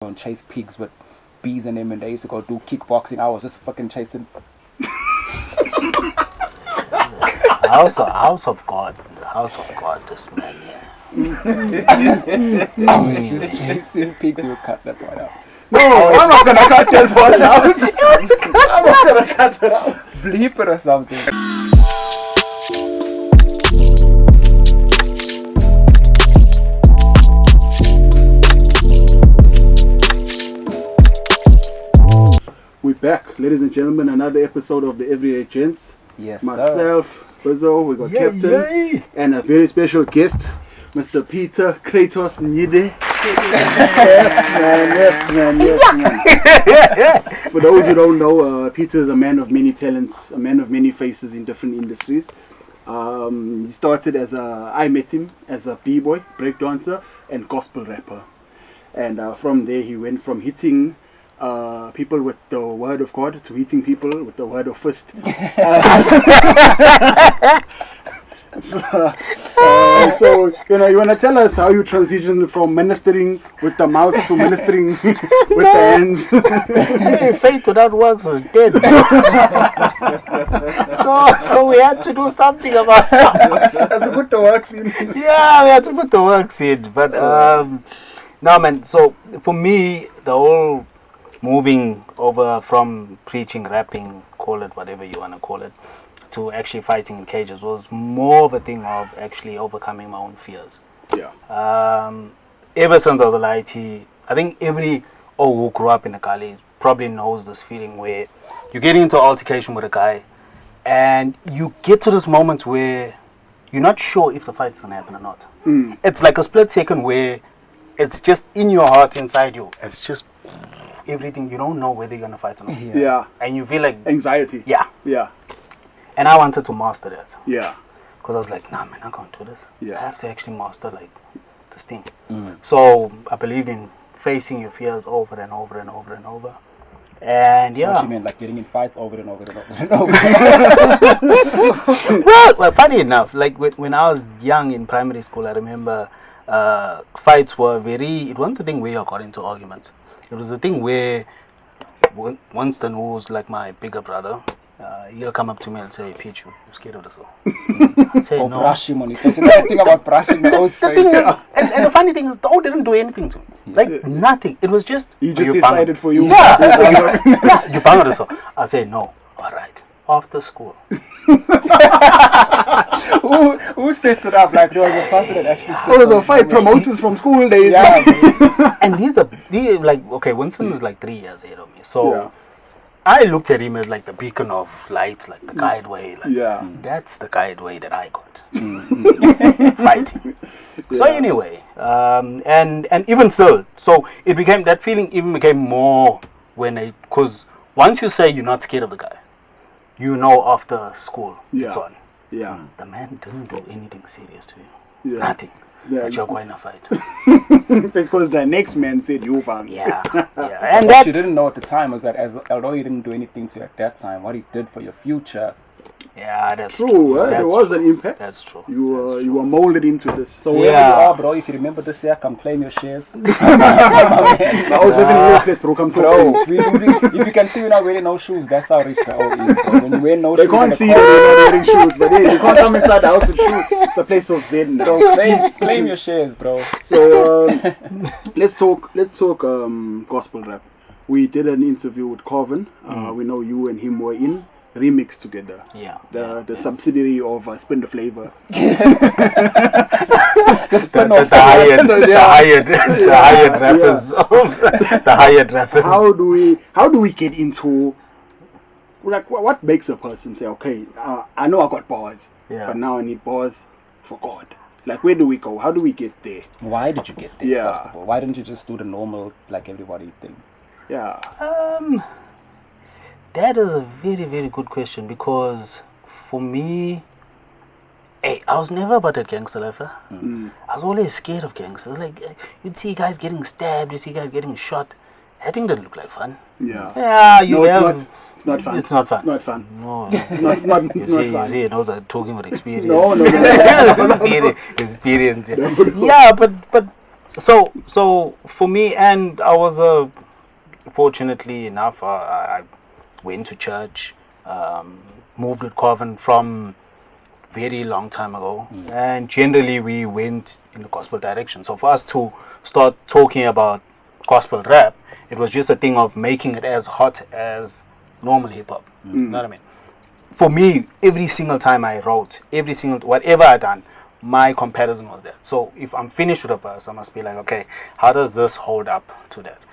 and chase pigs with bees in them, and they used to go do kickboxing. I was just fucking chasing. House of God, this man. I was just chasing pigs. You cut that one out. No, I'm not gonna cut that part out. I'm not gonna cut it out. Bleep it or something. We're back, ladies and gentlemen. Another episode of the Everyday Gents. Yes, Myself, Buzzo, we got Captain, Yay. and a very special guest, Mr. Peter Kratos Nyide. Yes, man. For those who don't know, Peter is a man of many talents, a man of many faces in different industries. He started I met him as a b-boy, breakdancer, and gospel rapper. And from there he went from hitting people with the word of God to hitting people with the word of fist. So you want to tell us how you transitioned from ministering with the mouth to ministering with the hands? Hey, faith without works is dead. so we had to do something about it. Have to put the works in. Yeah, we had to put the works in. But no, man. So for me, the whole moving over from preaching, rapping, call it whatever you want to call it, to actually fighting in cages was more of a thing of actually overcoming my own fears. Yeah. Ever since I was a lighty, I think every who grew up in a gully probably knows this feeling where you get into altercation with a guy and you get to this moment where you're not sure if the fight's gonna happen or not. It's like a split second where it's just in your heart, inside you. It's just everything. You don't know whether you're gonna fight or not. Yeah. And you feel like Anxiety. yeah. And I wanted to master that. Yeah. Because I was like, nah, man, I can't do this. Yeah. I have to actually master like this thing. So I believed in facing your fears over and over and over and over. And So yeah. what you mean, like getting in fights over and over and over and over? well, funny enough, like when I was young in primary school, I remember fights were it wasn't the thing where I got into arguments. It was the thing where Winston, who was like my bigger brother, he'll come up to me and say, Peach, you're scared of this all. I say, no. Brush him on his face. You know the thing about brushing the The thing is, and the funny thing is, Dog didn't do anything to me. Like, nothing. It was just... He just decided for you. Yeah. You bang on this all. I say, no. All right. After school. Who sets it up? Like there was a person that actually sets Oh, it was a up fight. the- Promoters from school days. Yeah. And these like, okay, Winston is like 3 years ahead of me. So... Yeah. I looked at him as like the beacon of light, like the guideway. Like, Yeah. That's the guideway that I got. Fighting. So anyway, and even still, so it became, that feeling even became more because once you say you're not scared of the guy, you know after school it's on. Yeah. The man didn't do anything serious to you. Yeah. Nothing. Yeah. But you're going to fight. Because the next man said you bang. Yeah. And What that you didn't know at the time was that although he didn't do anything to you at that time, what he did for your future. yeah, that's True, there That's was true. an impact. That's true. You were molded into this. So wherever Yeah. you are, bro, if you remember this year, come claim your shares. I was living in your place, bro. Come to Bro, if you can see you're not wearing no shoes, that's how rich the old is, bro. When you wear no They shoes, can't in the see car- that you're not wearing shoes, but hey, you can't come inside the house with shoes. It's a place of zen now. So claim your shares, bro. So let's talk gospel rap. We did an interview with Corvin. We know you and him were in remix together. Yeah. The subsidiary of Spin the Flavor. The hired rappers. The hired rappers. How do we get into, like, what makes a person say, okay, I know I got bars, but now I need bars for God. Like, where do we go? How do we get there? Why did you get there, Yeah. first of all? Why didn't you just do the normal, like everybody thing? Yeah. That is a very, very good question because for me, I was never about that gangster life. I was always scared of gangsters. Like, you'd see guys getting stabbed, you see guys getting shot. That thing didn't look like fun. Yeah. Yeah, you No, it's have... not. It's not fun. It's not fun. It's not fun. No. It's not You fun. see, those are talking with experience. No. Experience. Yeah, but So for me, and I was fortunately enough, I went to church, moved with Coven from very long time ago, and generally we went in the gospel direction. So for us to start talking about gospel rap, it was just a thing of making it as hot as normal hip hop. You know what I mean? For me, every single time I wrote, whatever I done, my comparison was that. So if I'm finished with a verse, I must be like, okay, how does this hold up to that?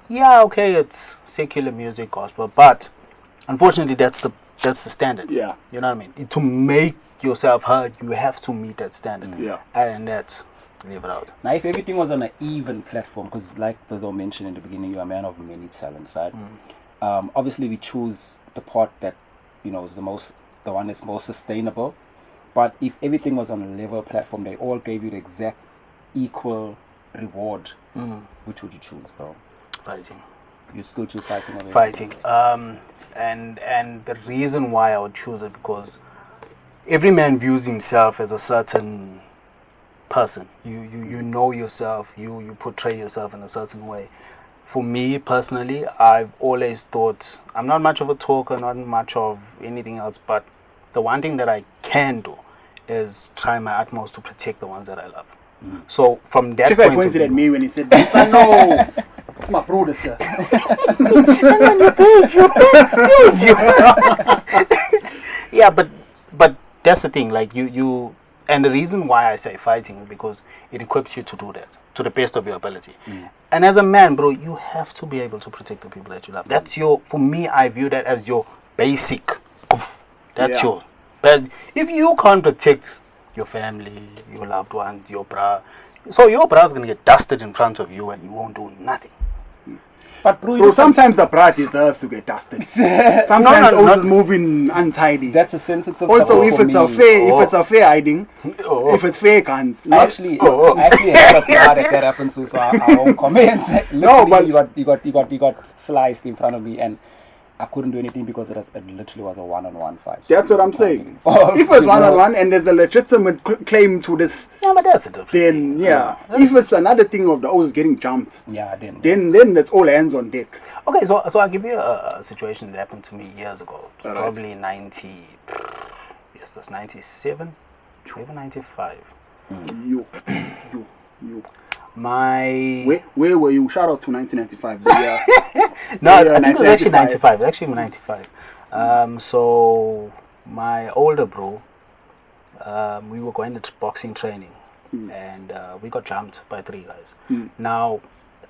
Yeah, okay, it's secular music, gospel, but unfortunately, that's the standard. Yeah. You know what I mean? To make yourself heard, you have to meet that standard. Yeah. And that, leave it out. Now, if everything was on an even platform, because like Bazo mentioned in the beginning, you're a man of many talents, right? Obviously, we choose the part that, is the one that's most sustainable. But if everything was on a level platform, they all gave you the exact equal reward, which would you choose, bro? Fighting. You'd still choose fighting over Fighting. And the reason why I would choose it, because every man views himself as a certain person. You know yourself, you portray yourself in a certain way. For me personally, I've always thought I'm not much of a talker, not much of anything else, but the one thing that I can do is try my utmost to protect the ones that I love. So from that Chico point of pointed view, at me when he said this. I know. It's my brother, sir. yeah, but that's the thing. Like you, and the reason why I say fighting is because it equips you to do that to the best of your ability. And as a man, bro, you have to be able to protect the people that you love. That's for me, I view that as your basic. That's your. But if you can't protect your family, your loved ones, your bra, so your bra's gonna get dusted in front of you, and you won't do nothing. But bro, sometimes the bra deserves to get dusted. Sometimes it's moving untidy. That's a sensitive also, topic if for it's me. if it's a fair hiding, if it's fair guns. I actually had a bra that happened to, so I won't comment. No, but you got sliced in front of me, and I couldn't do anything because it literally was a one-on-one fight. That's what I'm saying. If it's one-on-one and there's a legitimate claim to this, yeah, but that's a different. Then if it's another thing of the O's getting jumped, then that's all hands on deck. Okay, so I'll give you a situation that happened to me years ago, probably 97, maybe 95. You. Where were you? Shout out to 1995. No, I think it was actually 95. Actually 95. So my older bro, we were going to boxing training, and we got jumped by 3 guys. Now,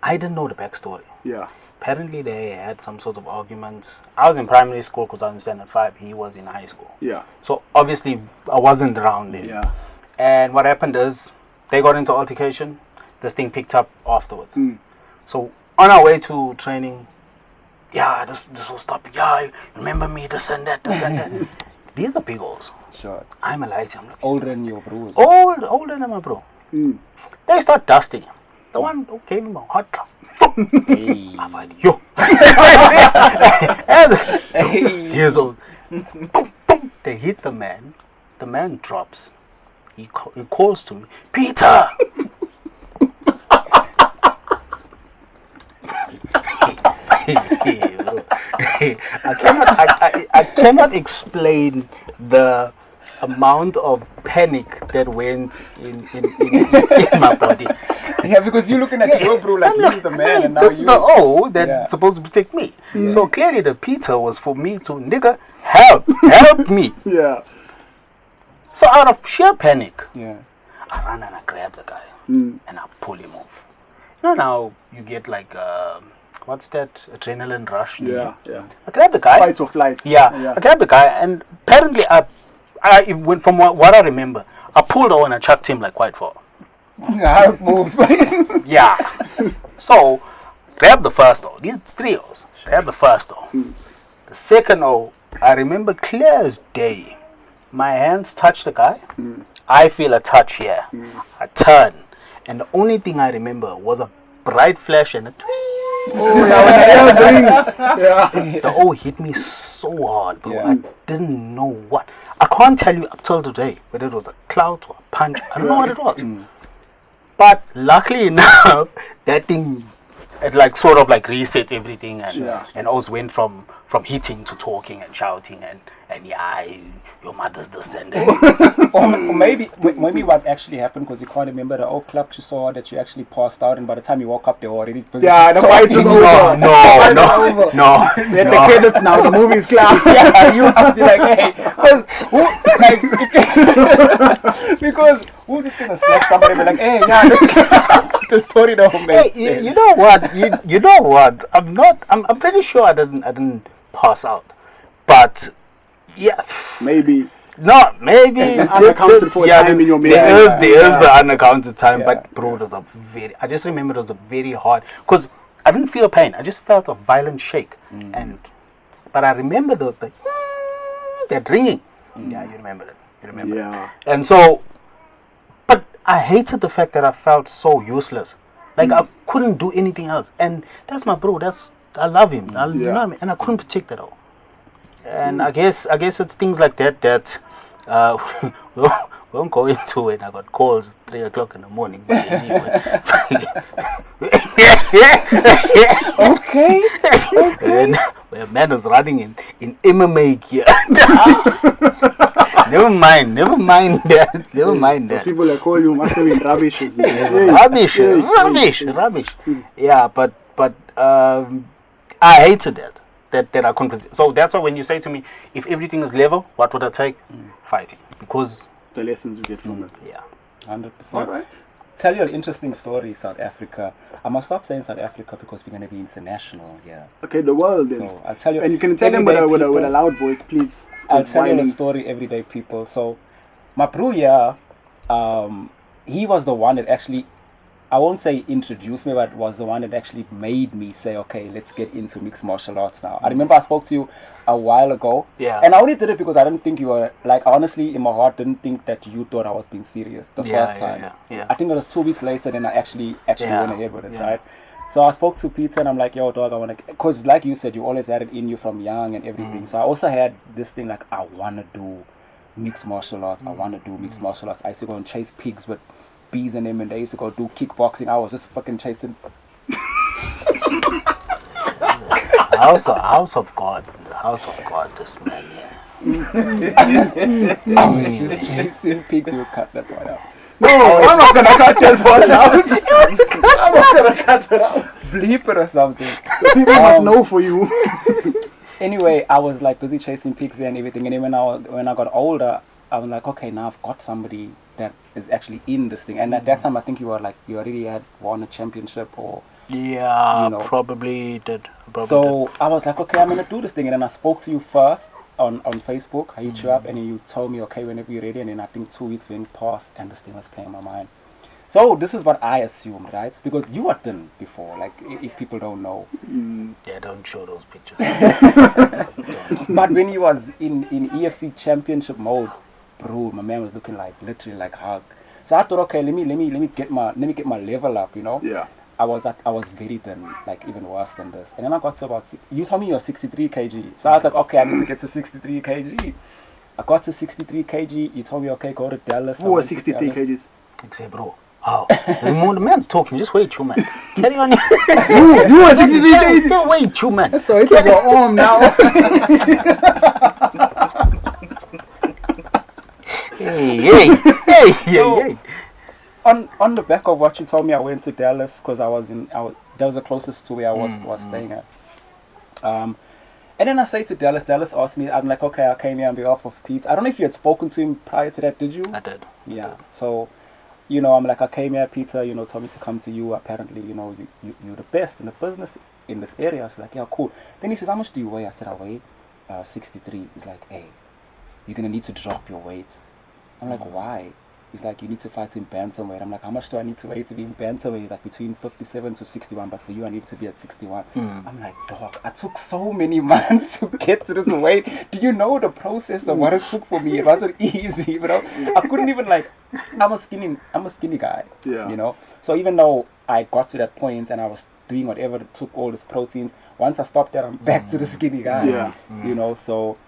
I didn't know the backstory. Yeah. Apparently, they had some sort of argument. I was in primary school because I was in standard 5. He was in high school. Yeah. So obviously, I wasn't around then. Yeah. And what happened is, they got into altercation. This thing picked up afterwards. So on our way to training, this will stop. Yeah, remember me, this and that. These are big holes. Sure. I'm a lighty. I'm like, older than your bro. Older than my bro. They start dusting. The one who gave him a hot drop. Hey. I fight yo. Years old. They hit the man. The man drops. He calls to me, Peter. I cannot explain the amount of panic that went in my body. Yeah, because you're looking at your bro like he's the man, and now this is the O that's supposed to protect me. So clearly the Peter was for me to, nigga, help me. Yeah. So out of sheer panic, I run and I grab the guy and I pull him off. Now you get like what's that adrenaline rush? Yeah. I grabbed the guy. Fight or flight. Yeah. I grabbed the guy, and apparently I went from what I remember. I pulled on and I chucked him like quite far. How it moves, yeah. So grab the first O. These 3 O's. Grab the first O. The second O, I remember clear as day. My hands touch the guy. I feel a touch here. I turn, and the only thing I remember was a bright flash and a tweet. The O hit me so hard, bro. I didn't know what. I can't tell you up till today whether it was a clout or a punch. I don't know what it was. But luckily enough, that thing, it like sort of like reset everything, and also went from hitting to talking and shouting and yeah, your mother's descendant. Or maybe what actually happened, because you can't remember the old club you saw that you actually passed out, and by the time you woke up they were already busy. Yeah, the fight is over. No. We're the credits now. The movie's clear. Yeah, you have to be like, hey, because who's just gonna slap somebody and be like, hey, yeah, let's get the story don't make sense. You know what? You know what? I'm pretty sure I didn't pass out, but yeah, Maybe. no, maybe An unaccounted for time in your memory. There is the unaccounted time, but bro, it was I just remember it was a very hard, because I didn't feel pain. I just felt a violent shake, but I remember that ringing. Yeah, you remember it. You remember Yeah. it. And so, but I hated the fact that I felt so useless. Like I couldn't do anything else, and that's my bro. I love him. You know what I mean? And I couldn't protect that all. And I guess it's things like that we won't go into it. I got calls at 3 o'clock in the morning. But anyway. Okay. And a man is running in MMA gear. Never mind that. People that call you must have been rubbish. Rubbish. Yeah, but I hated that I couldn't. So that's why when you say to me, if everything is level, what would I take? Fighting, because The lessons you get from it. yeah. 100%. All right. Tell you an interesting story, South Africa. I must stop saying South Africa because we're going to be international here. Okay, the world then. So I'll tell you. And you can tell them with a loud voice, please. I'll It's tell you a violence. story, everyday people. So my bro here, he was the one that actually, I won't say introduced me, but was the one that actually made me say, okay, let's get into mixed martial arts now. I remember I spoke to you a while ago. Yeah. And I only did it because I didn't think you were, like, honestly, in my heart, didn't think that you thought I was being serious the first time. Yeah. I think it was 2 weeks later, then I actually Yeah. went ahead with it, Yeah. right? So I spoke to Peter and I'm like, yo, dog, I want to, because like you said, you always had it in you from young and everything. So I also had this thing like, I want to do mixed martial arts. I want to do mixed martial arts. I used to go and chase pigs with bees in them, and they used to go do kickboxing. I was just fucking chasing. House of God, this man. Yeah. I was just chasing pigs. You cut that one out. No, I'm not gonna cut that part out. I'm not gonna cut it out. Bleep it or something. The people must know for you. Anyway, I was like busy chasing pigs and everything. And then when I got older, I was like, okay, now I've got somebody that is actually in this thing. And at that time, I think you already had won a championship or. Yeah, You know. probably did. So I was like, okay, I'm gonna do this thing. And then I spoke to you first on Facebook. I hit you up, and then you told me, okay, whenever you're ready. And then I think 2 weeks went past, and this thing was playing in my mind. So this is what I assumed, right? Because you were thin before, like if people don't know. Yeah, don't show those pictures. But when he was in EFC championship mode, bro, my man was looking like literally like Hulk. So I thought, okay, let me get my level up, you know. Yeah. I was very thin, like even worse than this. And then I got to about you told me you're 63 kg. So I was like, okay, I need to get to 63 kg. I got to 63 kg. You told me, okay, go to Dallas. Who was 63 kgs? Say, bro. Oh, the man's talking. Just wait, you man. Carry on. You were 63 kgs? Just wait, you man. That's the way to go home now. Hey. On the back of what you told me, I went to Dallas because that was the closest to where I was staying at. And then I say to Dallas asked me, I'm like, okay, I came here on behalf of Pete. I don't know if you had spoken to him prior to that, did you? I did. Yeah. So, I'm like, I came here, Peter, told me to come to you. Apparently, you're the best in the business in this area. I was like, yeah, cool. Then he says, how much do you weigh? I said, I weigh 63. He's like, hey, you're going to need to drop your weight. I'm like, why? He's like, you need to fight in bantamweight. I'm like, how much do I need to weigh to be in bantamweight? Like between 57 to 61, but for you, I need to be at 61. I'm like, dog, I took so many months to get to this weight. Do you know the process of what it took for me? It wasn't easy, I couldn't even I'm a skinny guy, Yeah. So even though I got to that point and I was doing whatever it took, all these proteins, once I stopped that, I'm back to the skinny guy. Yeah. So.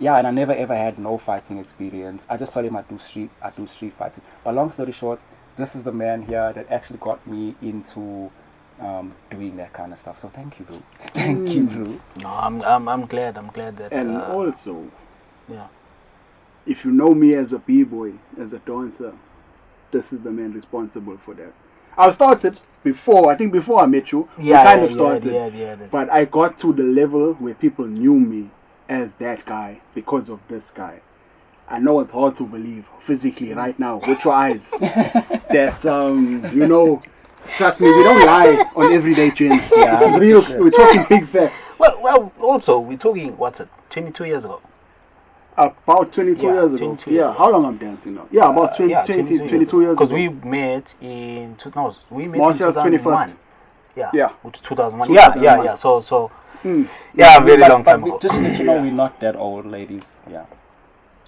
Yeah, and I never ever had no fighting experience. I just told him I do street fighting. But long story short, this is the man here that actually got me into doing that kind of stuff. So thank you, bro. Thank you, bro. No, I'm glad. I'm glad that. And also, yeah. if you know me as a b-boy, as a dancer, this is the man responsible for that. I started before. I think before I met you, Yeah, we kind of started. Yeah. But I got to the level where people knew me as that guy because of this guy. I know it's hard to believe physically right now with your eyes that you know. Trust me, we don't lie on everyday Gents. Yeah, This is real. sure. We're talking big facts. Well. Also, we're talking 22 years ago. About 22 Yeah, years ago. 22 Yeah, years ago. how long I'm dancing now? Yeah, about 22 years ago. Because we met in we met March in 2001. 21st. Yeah. Yeah. Which is 2001. 2001. Yeah. So. Hmm. Yeah, a very But- long time but ago. Just to let you know, we're not that old, ladies. Yeah.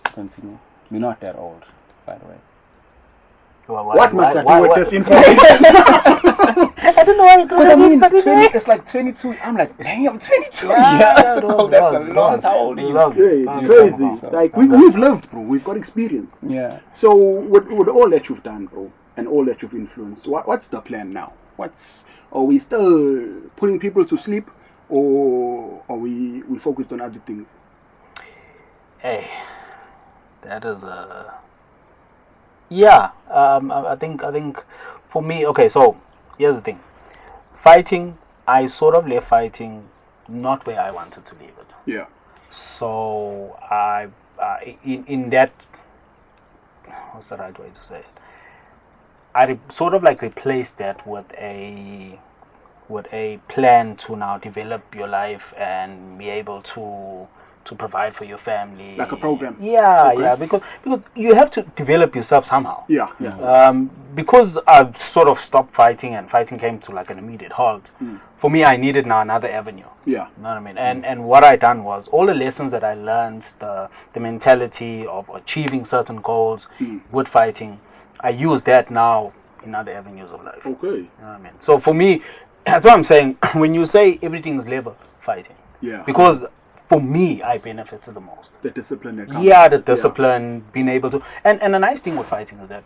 Continue. We're not that old, by the way. What must I do with this information? I don't know why you Because I mean, 20, it's like 22. I'm like, dang, I'm 22. Yeah, No, that's a long time. How old are you? Yeah, it's Yeah. crazy. So- Like, we've lived, bro. We've got experience. Yeah. So, with all that you've done, bro, and all that you've influenced, what's the plan now? Are we still putting people to sleep, or are we focused on other things? Hey, that is a. Yeah, I think for me, okay. So here's the thing: fighting. I sort of left fighting not where I wanted to leave it. Yeah. So I in that, what's the right way to say it? I sort of like replaced that with a plan to now develop your life and be able to provide for your family. Like a program. Yeah, Okay. yeah, because you have to develop yourself somehow. Yeah, yeah. Because I've sort of stopped fighting and fighting came to like an immediate halt. For me, I needed now another avenue. Yeah. You know what I mean? And what I done was all the lessons that I learned, the mentality of achieving certain goals with fighting, I use that now in other avenues of life. Okay. You know what I mean? So for me, that's what I'm saying. When you say everything is level, fighting. Yeah. Because for me, I benefited the most. The discipline that comes. Yeah, with the it, discipline, being able to. And the nice thing with fighting is that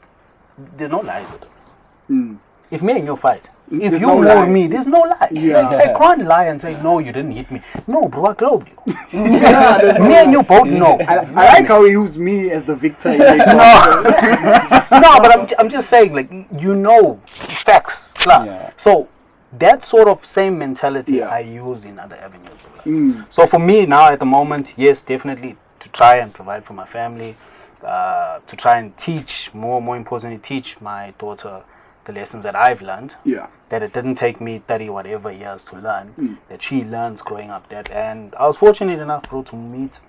there's no lies with it. If me and you fight, if There's you no know lie. me, there's no lie. Yeah. Like, I can't lie and say, no, you didn't hit me. No, bro, I globed you. Yeah, there's Me and you both know. I like how he used me as the victor. In No, but I'm just saying, like, you know, facts. Klar. Yeah. So that sort of same mentality Yeah. I use in other avenues of life. So for me now at the moment, yes, definitely to try and provide for my family, to try and teach, more importantly, teach my daughter the lessons that I've learned. Yeah. That it didn't take me 30 whatever years to learn, that she learns growing up that. And I was fortunate enough, bro, to meet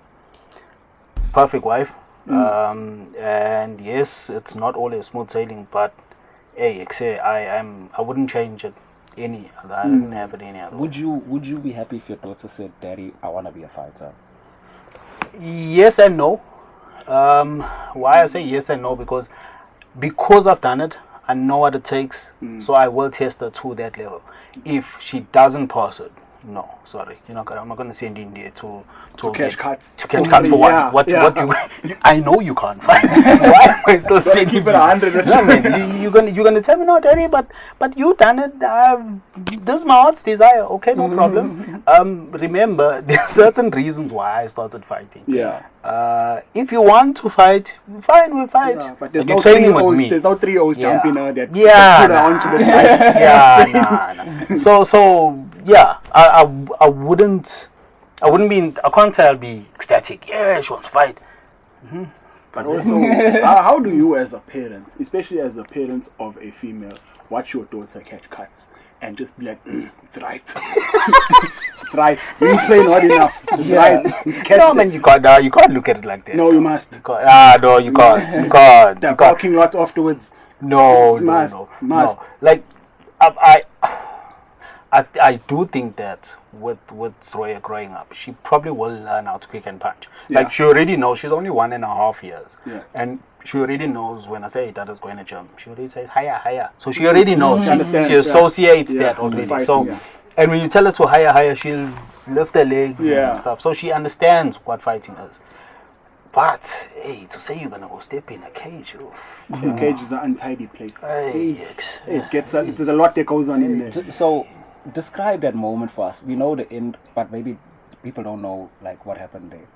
perfect wife. And yes, it's not always smooth sailing, but hey, I wouldn't change it any other. I wouldn't have it any other way. Would you be happy if your daughter said, "Daddy, I want to be a fighter"? Yes and no. Why I say yes and no, because I've done it, I know what it takes, so I will test her to that level. If she doesn't pass it, no, sorry, I'm not gonna send in there to catch cuts. To catch cuts for Yeah, what? yeah. What you? I know you can't fight. Why am I still sending keep it you? 100. No, man, you're gonna tell me no, Daddy, but you done it. This is my heart's desire. Okay, no problem. Remember, there are certain reasons why I started fighting. Yeah. If you want to fight, fine, we'll fight. Yeah, but But there's you're no training 3 with O's. me. There's no 3 O's Yeah. jumping her that Yeah, put her nah. onto the side. Yeah, nah. So yeah, I wouldn't be. I can't say I'll be ecstatic. Yeah, she wants to fight. But also, how do you as a parent, especially as a parent of a female, watch your daughter catch cuts and just be like, it's right. It's right. You say not enough. It's right. Catch No, them. man, you can't look at it like that. No, you must. No, you can't. You can't. The You can't. parking lot afterwards. No, Must, no. must. Like, I do think that with Zoya growing up, she probably will learn how to kick and punch. Yeah. Like, she already knows. She's only 1.5 years. Yeah. And she already knows when I say Dada's going to gym, she already says, higher. So she already knows. She understands, She associates yeah. that already. Fighting, So, yeah. and when you tell her to higher, she'll lift her legs Yeah. and stuff. So she understands what fighting is. But hey, to say you're gonna go step in a cage, oof. The cage is an untidy place. Hey, There's a lot that goes on in there. So, describe that moment for us. We know the end, but maybe people don't know like what happened there.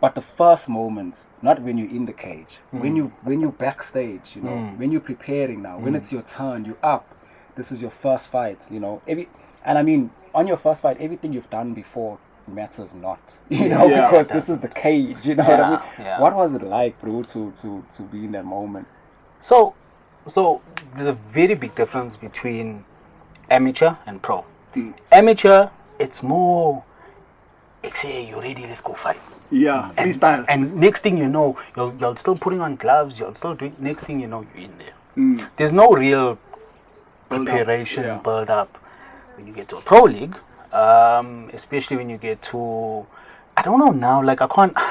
But the first moments, not when you're in the cage, when you backstage, you know, when you're preparing now, when it's your turn, you're up. This is your first fight, you know. And I mean, on your first fight, everything you've done before matters not, you know, because this is the cage, you know what I mean? Yeah. What was it like, bro, to be in that moment? So there's a very big difference between amateur and pro. Amateur, it's more, say you're ready, let's go fight. Yeah, freestyle. And next thing you know, you're still putting on gloves, you're still doing, next thing you know, you're in there. There's no real preparation, build up. When you get to a pro league, especially when you get to, I don't know now, like I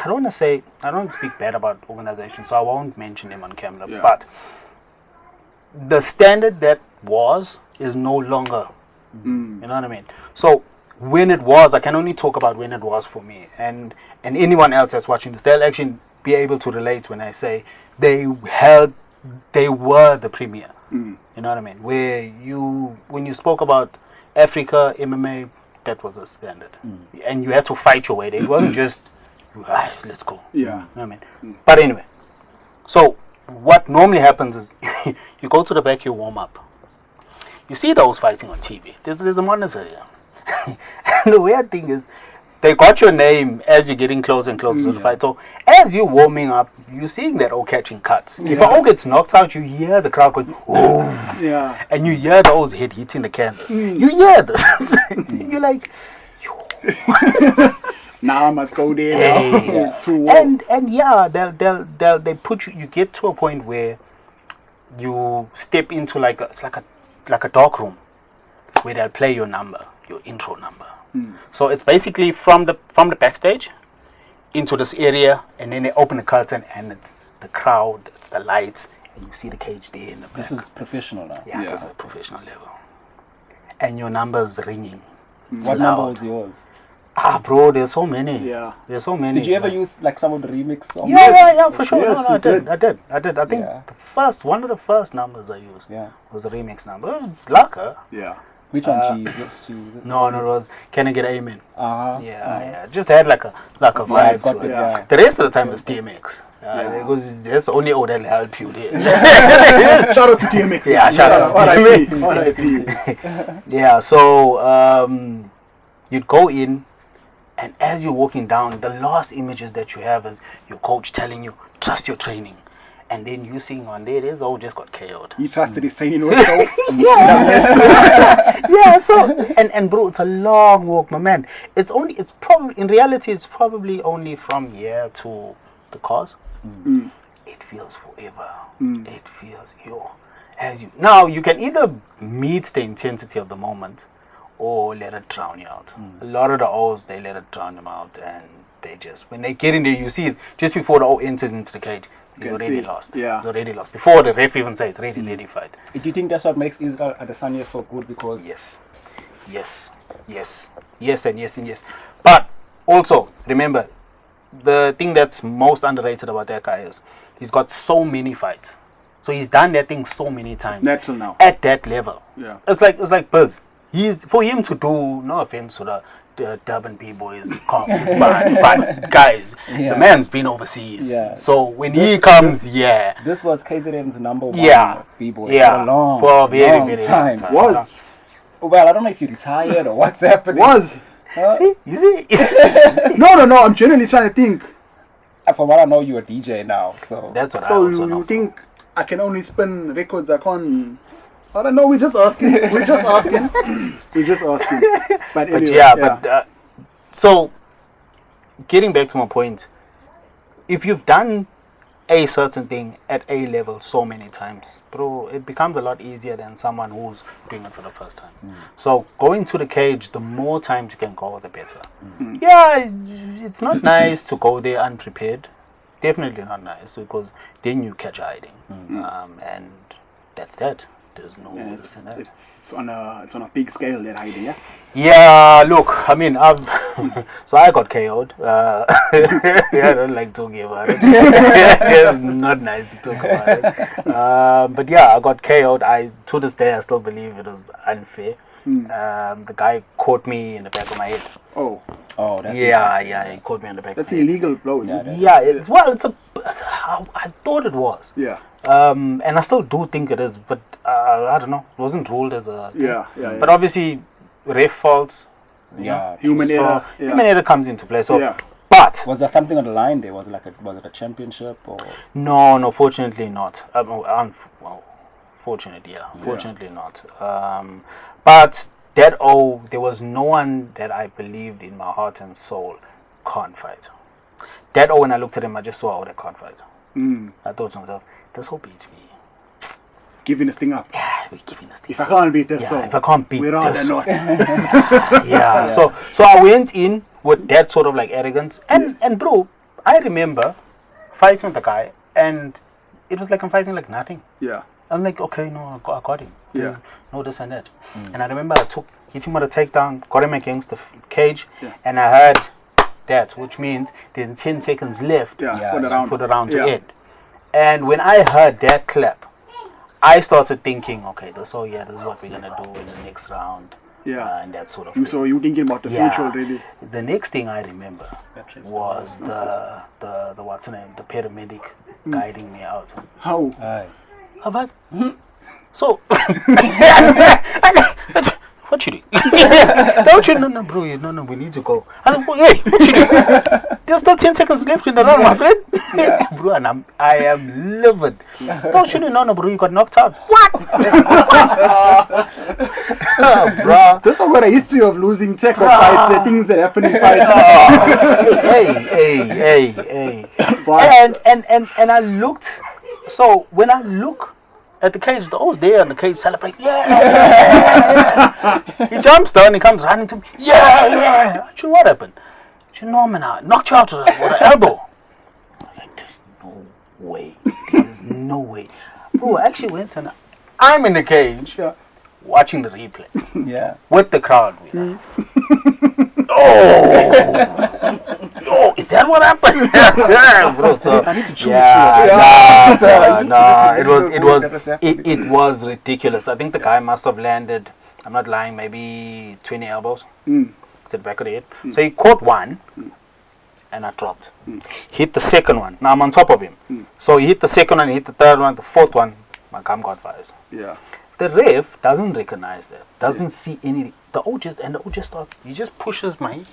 don't speak bad about organizations, so I won't mention them on camera, but the standard that is no longer, you know what I mean? So when it was, I can only talk about when it was for me, and anyone else that's watching this, they'll actually be able to relate when I say they were the premier. You know what I mean? When you spoke about Africa MMA, that was a standard, and you had to fight your way there. It wasn't just let's go. Yeah, you know what I mean. But anyway, so what normally happens is you go to the back, you warm up. You see those fighting on TV. There's a monitor here. And the weird thing is, they got your name as you're getting closer and closer to the fight. So as you're warming up, you're seeing that all catching cuts. If an O gets knocked out, you hear the crowd going, oh, and you hear the O's head hitting the canvas. You hear this. You're like, now I must go there. And they put you. You get to a point where you step into like a dark room where they'll play your number, your intro number. So it's basically from the backstage into this area, and then they open the curtain, and it's the crowd, it's the lights, and you see the cage there in the back. This is professional now. Yeah, this is a professional level. And your number's ringing. What number was yours? Bro, there's so many. Yeah. There's so many. Did you ever use like some of the remix songs? Yeah, for sure. Yes, I did. I think one of the first numbers I used was a remix number. It was Laka. Yeah. Which one? Cheese? No, it was Can I Get Amen? Yeah. Just had like a vibe to it. Yeah. The rest of the time was DMX. Because that's the only O that'll help you there. Shout out to DMX. Yeah, shout out to DMX. Yeah, so you'd go in, and as you're walking down, the last images that you have is your coach telling you, trust your training. And then you seeing on there, this all just got KO'd. You trusted his training also? Yeah, so, and bro, it's a long walk, my man. It's probably, in reality, it's probably only from here to the cars. It feels forever. It feels, now you can either meet the intensity of the moment or let it drown you out. A lot of the O's, they let it drown them out, and they just, when they get in there, you see it just before the O enters into the cage. He's already lost. Yeah. He's already lost. Before the ref even says, ready fight. Do you think that's what makes Israel Adesanya so good? Because Yes, and yes. But also, remember, the thing that's most underrated about that guy is he's got so many fights. So he's done that thing so many times. Natural now. At that level. Yeah. It's like Buzz. For him to do, no offense to the Durban B-boys, but guys, the man's been overseas. Yeah. So when he comes, this was KZN's number one B-boy for a very time. Was? Well, I don't know if you retired or what's happening. You see? No, I'm genuinely trying to think. From what I know, you're a DJ now, so that's what I also know. So you think I can only spin records? I can't. I don't know. We're just asking. But anyway, so getting back to my point, if you've done a certain thing at A level so many times, bro, it becomes a lot easier than someone who's doing it for the first time. So going to the cage, the more times you can go, the better. Yeah, it's not nice to go there unprepared. It's definitely not nice, because then you catch hiding, and that's that. There's no it's on a big scale, that hiding. Yeah, look, I mean, I've So I got KO'd. Yeah, I don't like talking about it. It's not nice to talk about it. But yeah, I got KO'd. To this day, I still believe it was unfair. The guy caught me in the back of my head. Oh, that's Yeah, he caught me in the back that's of my head. illegal blow. Yeah, isn't it? Yeah, it's I thought it was. Yeah. And I still do think it is, but I don't know. It wasn't ruled as a thing. Yeah. But obviously, ref faults. Yeah. Human error. Yeah. Human error comes into play. So, Yeah. but Was there something on the line there? Was it a championship or? no, fortunately not. Well, fortunately, yeah, fortunately not. But there was no one that I believed in my heart and soul can't fight. When I looked at him, I just saw, they can't fight. I thought to myself, this whole beats me. Giving this thing up. Yeah, we're giving this thing. If I can't beat this, If I can't beat we're rather this, not. yeah. So I went in with that sort of like arrogance, and bro, I remember fighting with the guy, and it was like I'm fighting like nothing. Yeah. I'm like, okay, no, I got him. Yeah. No, this and that. And I remember hit him with a takedown, got him against the cage, Yeah. and I heard that, which means there's 10 seconds left Yeah. For the round. for the round to Yeah. end. And when I heard that clap, I started thinking, okay, this is what we're gonna do in the next round. Yeah. And that sort of thing. So you thinking about the future already? The next thing I remember was the what's the name, the paramedic guiding me out. How? Aye. Have I? So, what you doing? Don't you? No, bro. No, we need to go. I said, well, hey, what you doing? There's still 10 seconds left in the round, my friend. Bro, and I am livid. Don't you know, no, bro, you got knocked out. What? Bro. That's not got a history of losing check of fights, things that happen in fights. Hey. And I looked. So when I look at the cage, the old there on the cage celebrating. Yeah. He jumps down, he comes running to me. Yeah. What happened? No, man, I knocked you out with an elbow. I was like, there's no way. There's no way. Bro, I actually went and I'm in the cage watching the replay. Yeah. With the crowd. Oh, is that what happened? Yeah, bro. So, I need to chew it was ridiculous. I think the guy must have landed, I'm not lying, maybe 20 elbows to the back of the head. So he caught one, and I dropped. Hit the second one. Now I'm on top of him. So he hit the second one, he hit the third one, the fourth one. My gum got fires. Yeah. The ref doesn't recognize that. Doesn't see anything. The O just starts. He just pushes my.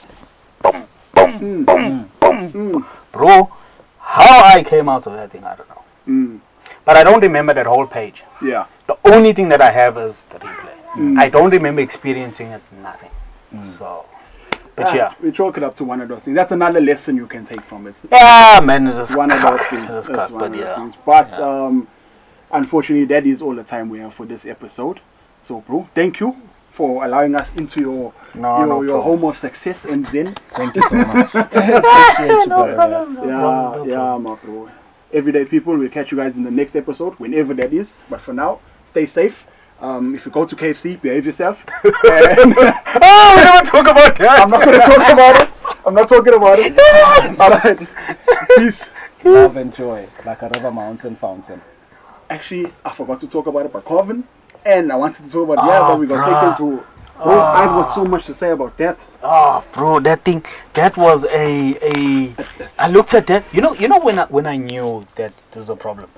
Boom, boom, boom, boom. Bro, how I came out of that thing, I don't know. But I don't remember that whole page. Yeah. The only thing that I have is the replay. I don't remember experiencing it. Nothing. So, but yeah. We chalk it up to one of those things. That's another lesson you can take from it. Yeah, man, it's just One of those cock. things. It's That's cock, one but of those yeah. things. But unfortunately, that is all the time we have for this episode. So, bro, thank you for allowing us into your problem. home of success and zen. Thank you so much. No problem. Yeah, my bro. Everyday people, we'll catch you guys in the next episode, whenever that is. But for now, stay safe. If you go to KFC, behave yourself. And Oh, we never talk about that. I'm not going to talk about it. I'm not talking about it. All right. Peace. Love and joy, like a river, mountain, fountain. Actually, I forgot to talk about it, but Coven. And I wanted to talk about but we got taken to. Oh, I've got so much to say about that. Oh, bro, that thing, that was I looked at that. You know when I knew that there's a problem.